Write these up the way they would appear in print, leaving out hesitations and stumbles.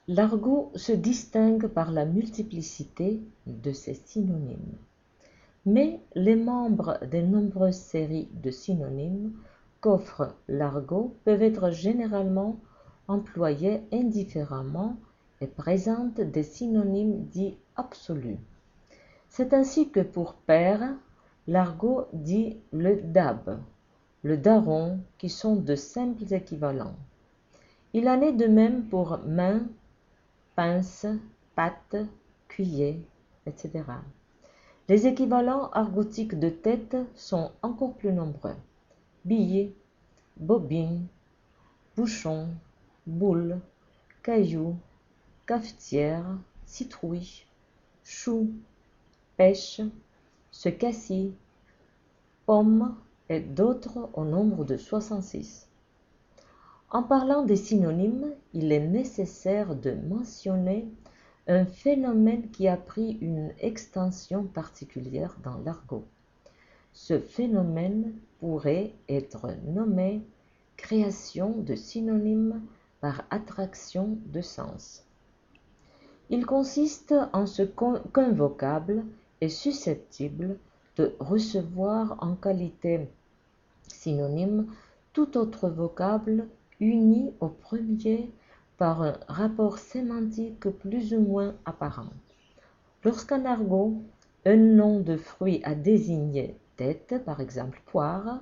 L'argot se distingue par la multiplicité de ses synonymes. Mais les membres des nombreuses séries de synonymes qu'offre l'argot peuvent être généralement employés indifféremment et présentent des synonymes dits absolus. C'est ainsi que pour père, l'argot dit le dab, le daron, qui sont de simples équivalents. Il en est de même pour main, pince, patte, cuiller, etc. Les équivalents argotiques de tête sont encore plus nombreux. Billet, bobine, bouchon, boule, caillou, cafetière, citrouille, chou, pêche, se cassis, pomme et d'autres au nombre de 66. En parlant des synonymes, il est nécessaire de mentionner un phénomène qui a pris une extension particulière dans l'argot. Ce phénomène pourrait être nommé création de synonymes par attraction de sens. Il consiste en ce qu'un vocable est susceptible de recevoir en qualité synonyme tout autre vocable uni au premier par un rapport sémantique plus ou moins apparent. Lorsqu'en argot, un nom de fruit a désigné tête, par exemple poire,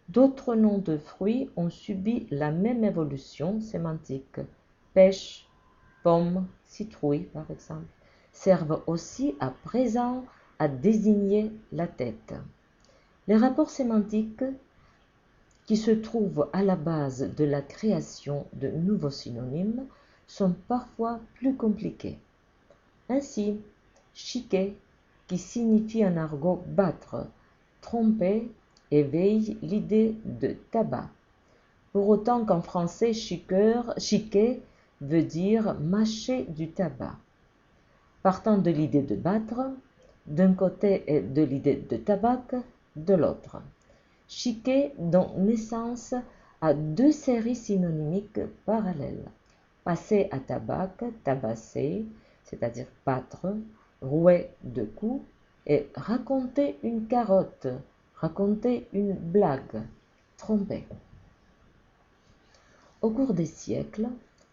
d'autres noms de fruits ont subi la même évolution sémantique. Pêche, pomme, citrouille, par exemple, servent aussi à présent à désigner la tête. Les rapports sémantiques qui se trouvent à la base de la création de nouveaux synonymes sont parfois plus compliqués. Ainsi, chiquer, qui signifie en argot battre, tromper, éveille l'idée de tabac. Pour autant qu'en français, chiquer veut dire mâcher du tabac. Partant de l'idée de battre, d'un côté, et de l'idée de tabac, de l'autre. Chiquer donne naissance à deux séries synonymiques parallèles. Passer à tabac, tabasser, c'est-à-dire battre, rouer de coups, et raconter une carotte, raconter une blague, tromper. Au cours des siècles,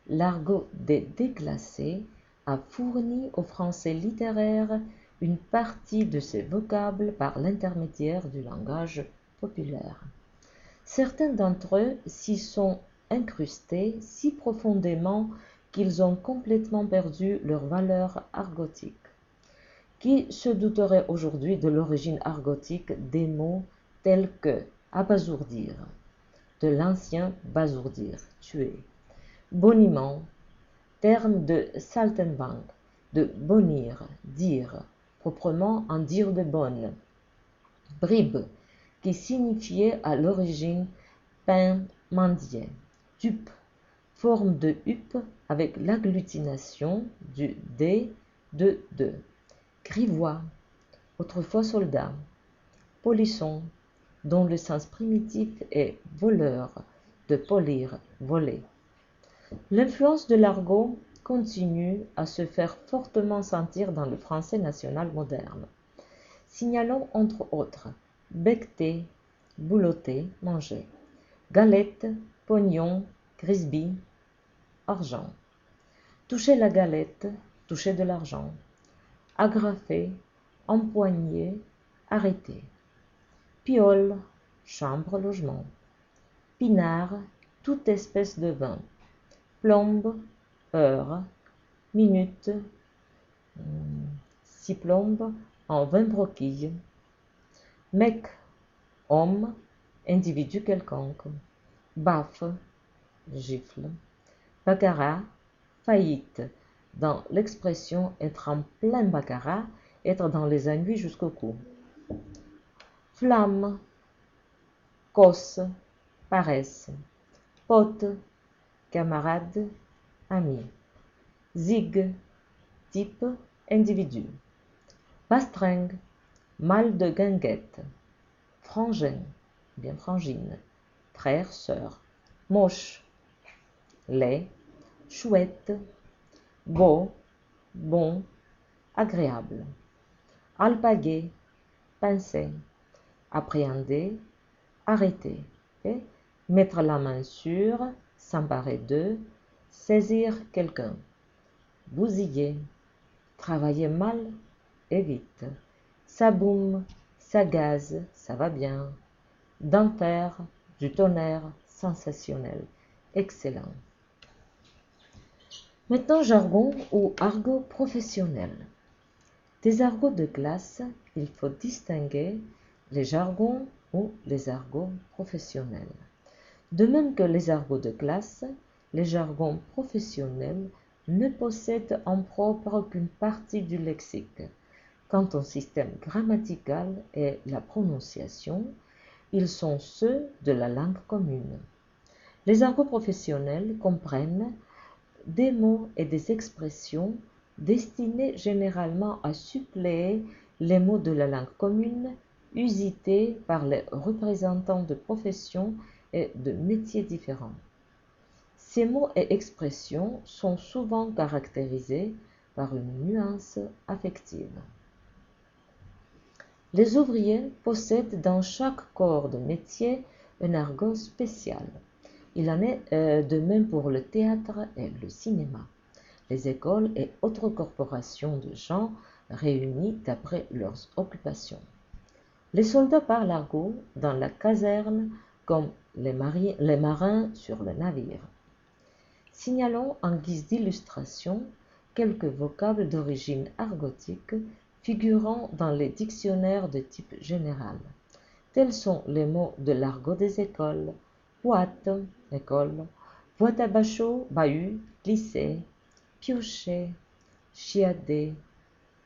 l'argot des déclassés a fourni au français littéraire une partie de ses vocables par l'intermédiaire du langage populaire. Certains d'entre eux s'y sont incrustés si profondément qu'ils ont complètement perdu leur valeur argotique. Qui se douterait aujourd'hui de l'origine argotique des mots tels que abasourdir, de l'ancien basourdir, tuer, boniment, terme de Saltenbank, de bonir, dire, proprement en dire de bonne, bribe, qui signifiait à l'origine pain mendier, dupe, forme de huppe avec l'agglutination du d de deux, grivois, autrefois soldat, polisson, dont le sens primitif est voleur, de polir, voler. L'influence de l'argot continue à se faire fortement sentir dans le français national moderne. Signalons entre autres becqueter, boulotter, manger, galette, pognon, grisby, argent. Toucher la galette, toucher de l'argent. Agrafer, empoigner, arrêter. Piole, chambre, logement. Pinard, toute espèce de vin. Plombe, heure, minute, 6 plombes en 20 broquilles. Mec, homme, individu quelconque. Baffe, gifle. Baccarat, faillite, dans l'expression être en plein baccarat, être dans les ennuis jusqu'au cou. Flamme, cosse, paresse. Pote, camarade, ami. Zig, type, individu. Bastringue, mal de guinguette. Frangin, bien frangine. Frère, sœur. Moche, lait, chouette, beau, bon, agréable. Alpaguer, pincer, appréhender, arrêter. Ok. Mettre la main sur, s'emparer de, saisir quelqu'un. Bousiller, travailler mal et vite. Ça boum, ça gaze, ça va bien. D'enfer, du tonnerre, sensationnel, excellent. Maintenant, jargon ou argot professionnel. Des argots de classe, il faut distinguer les jargons ou les argots professionnels. De même que les argots de classe, les jargons professionnels ne possèdent en propre qu'une partie du lexique. Quant au système grammatical et la prononciation, ils sont ceux de la langue commune. Les argots professionnels comprennent des mots et des expressions destinés généralement à suppléer les mots de la langue commune usités par les représentants de professions et de métiers différents. Ces mots et expressions sont souvent caractérisés par une nuance affective. Les ouvriers possèdent dans chaque corps de métier un argot spécial. Il en est de même pour le théâtre et le cinéma, les écoles et autres corporations de gens réunis d'après leurs occupations. Les soldats parlent argot dans la caserne comme les marins sur le navire. Signalons en guise d'illustration quelques vocables d'origine argotique figurant dans les dictionnaires de type général. Tels sont les mots de l'argot des écoles: boîte, école, boîte à bachot, bahut, lycée, piocher, chiader,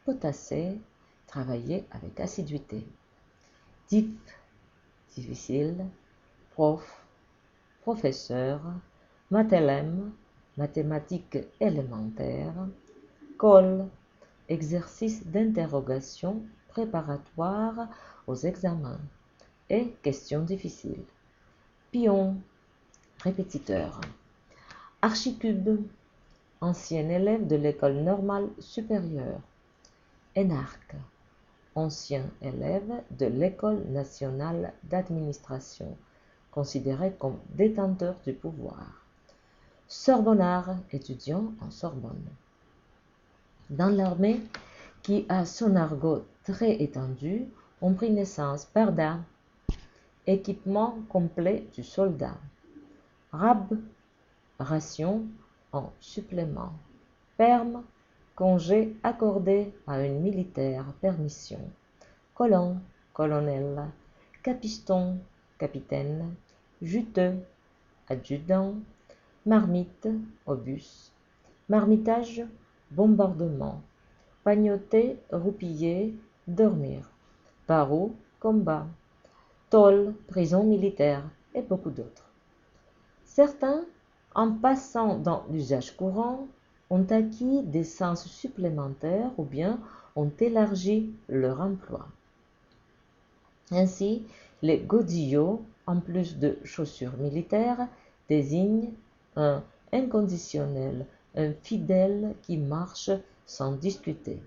potasser, travailler avec assiduité. Diff, difficile, prof, professeur, matélème, mathématiques élémentaires, colle, exercice d'interrogation préparatoire aux examens et questions difficiles. Pion, répétiteur. Archicube, ancien élève de l'école normale supérieure. Énarque, ancien élève de l'école nationale d'administration, considéré comme détenteur du pouvoir. Sorbonnard, étudiant en Sorbonne. Dans l'armée, qui a son argot très étendu, ont pris naissance barda, équipement complet du soldat. Rab, ration en supplément. Perme, congé accordé à une militaire, permission. Colon, colonel. Capiston, capitaine. Juteux, adjudant. Marmite, obus. Marmitage, bombardement. Pagnoter, roupiller, dormir. Barreau, combat. Tôle, prison militaire et beaucoup d'autres. Certains, en passant dans l'usage courant, ont acquis des sens supplémentaires ou bien ont élargi leur emploi. Ainsi, les godillots, en plus de chaussures militaires, désignent un inconditionnel, un fidèle qui marche sans discuter.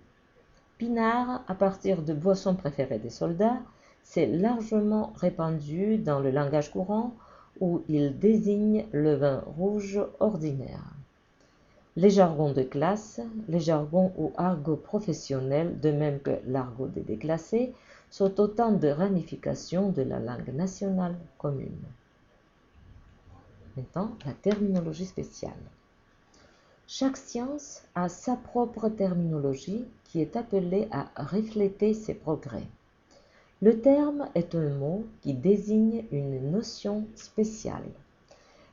Pinard, à partir de boissons préférées des soldats, c'est largement répandu dans le langage courant où il désigne le vin rouge ordinaire. Les jargons de classe, les jargons ou argots professionnels, de même que l'argot des déclassés, sont autant de ramifications de la langue nationale commune. Maintenant, la terminologie spéciale. Chaque science a sa propre terminologie qui est appelée à refléter ses progrès. Le terme est un mot qui désigne une notion spéciale.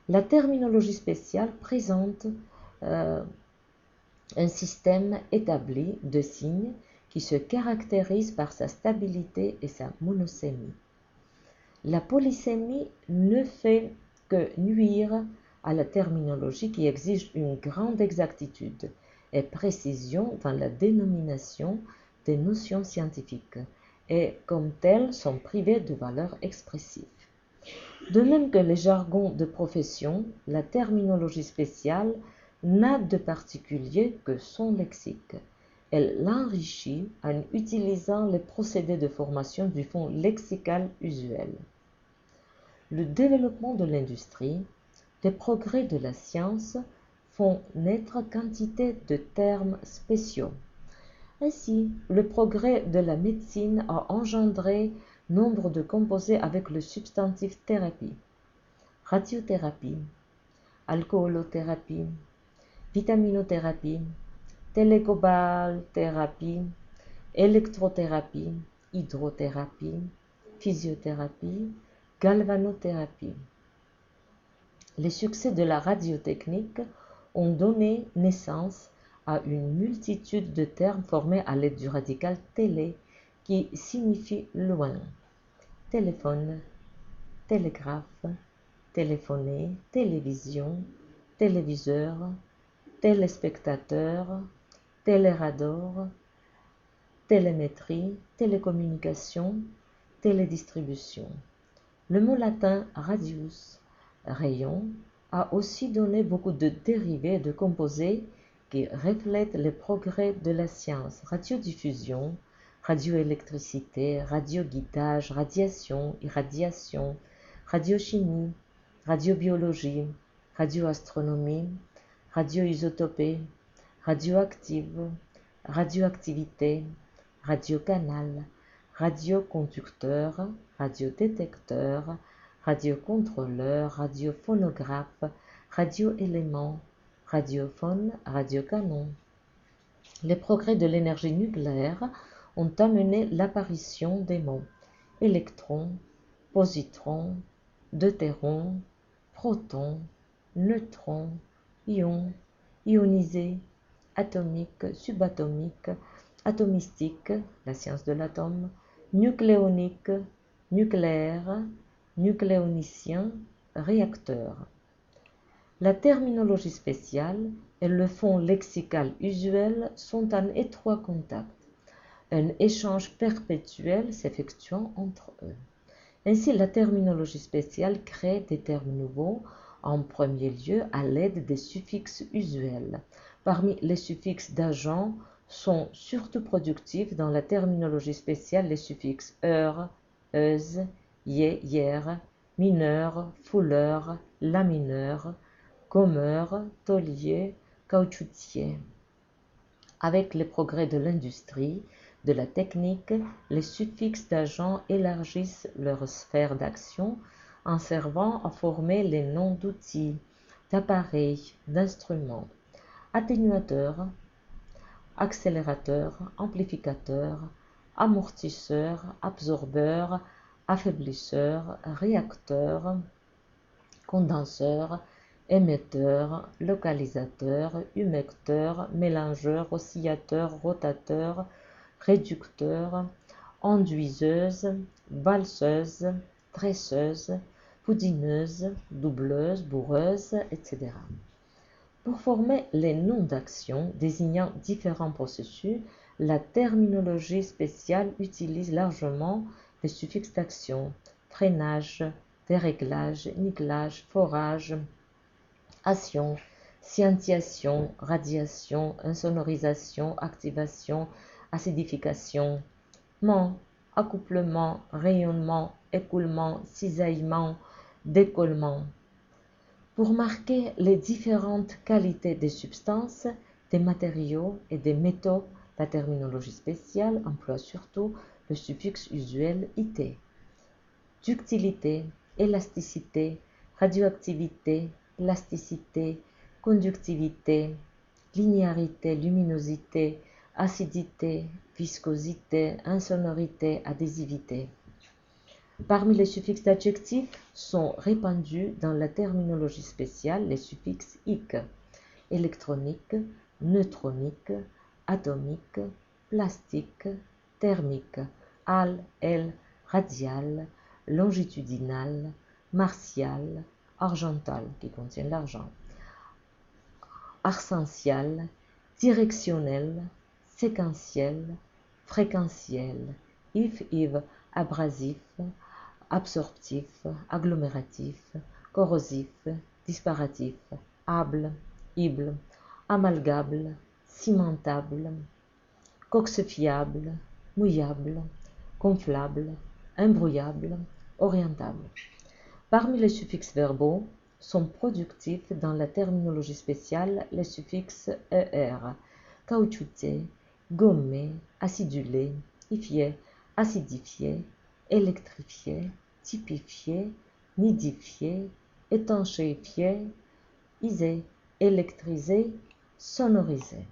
La terminologie spéciale présente un système établi de signes qui se caractérise par sa stabilité et sa monosémie. La polysémie ne fait que nuire à la terminologie qui exige une grande exactitude et précision dans la dénomination des notions scientifiques et comme telles sont privées de valeur expressive. De même que les jargons de profession, la terminologie spéciale n'a de particulier que son lexique. Elle l'enrichit en utilisant les procédés de formation du fond lexical usuel. Le développement de l'industrie, les progrès de la science font naître quantité de termes spéciaux. Ainsi, le progrès de la médecine a engendré nombre de composés avec le substantif thérapie, radiothérapie, alcoolothérapie, vitaminothérapie, télécobalthérapie, électrothérapie, hydrothérapie, physiothérapie, galvanothérapie. Les succès de la radiotechnique ont donné naissance à une multitude de termes formés à l'aide du radical télé qui signifie loin. Téléphone, télégraphe, téléphoner, télévision, téléviseur, téléspectateur, téléradar, télémétrie, télécommunication, télédistribution. Le mot latin radius, rayon, a aussi donné beaucoup de dérivés et de composés qui reflètent les progrès de la science. Radiodiffusion, radioélectricité, radioguidage, radiation, irradiation, radiochimie, radiobiologie, radioastronomie, radioisotopie, radioactive, radioactivité, radiocanal, radioconducteur, radiodétecteur, radiocontrôleur, radiophonographe, radioélément, radiophone, radiocanon. Les progrès de l'énergie nucléaire ont amené l'apparition des mots électron, positron, deutéron, proton, neutron, ion, ionisé, atomique, subatomique, atomistique, la science de l'atome, nucléonique, nucléaire, nucléonicien, réacteur. La terminologie spéciale et le fond lexical usuel sont en étroit contact, un échange perpétuel s'effectuant entre eux. Ainsi, la terminologie spéciale crée des termes nouveaux, en premier lieu à l'aide des suffixes usuels. Parmi les suffixes d'agent sont surtout productifs dans la terminologie spéciale les suffixes heure, euse, hier, mineur, fouleur, lamineur, gommeur, taulier, caoutchoutier. Avec les progrès de l'industrie, de la technique, les suffixes d'agents élargissent leur sphère d'action en servant à former les noms d'outils, d'appareils, d'instruments. Atténuateur, accélérateur, amplificateur, amortisseur, absorbeur, affaiblisseur, réacteur, condenseur, émetteur, localisateur, humecteur, mélangeur, oscillateur, rotateur, réducteur, enduiseuse, valseuse, tresseuse, poudineuse, doubleuse, bourreuse, etc. Pour former les noms d'action désignant différents processus, la terminologie spéciale utilise largement les suffixes d'action, freinage, déréglage, nickelage, forage, ation, scientiation, radiation, insonorisation, activation, acidification, ment, accouplement, rayonnement, écoulement, cisaillement, décollement. Pour marquer les différentes qualités des substances, des matériaux et des métaux, la terminologie spéciale emploie surtout le suffixe usuel IT. Ductilité, élasticité, radioactivité, plasticité, conductivité, linéarité, luminosité, acidité, viscosité, insonorité, adhésivité. Parmi les suffixes d'adjectifs sont répandus dans la terminologie spéciale les suffixes -ique, électronique, neutronique, atomique, plastique, thermique, al, el, radial, longitudinal, martial, argental qui contient l'argent, argential, directionnel, séquentiel, fréquentiel, if, abrasif, absorptif, agglomératif, corrosif, disparatif, able, ible, amalgable, cimentable, coxifiable, mouillable, gonflable, imbrouillable, orientable. Parmi les suffixes verbaux sont productifs dans la terminologie spéciale les suffixes er, caoutchouté, gommé, acidulé, ifié, acidifié, électrifié, typifié, nidifié, étanchéifié, isé, électrisé, sonorisé.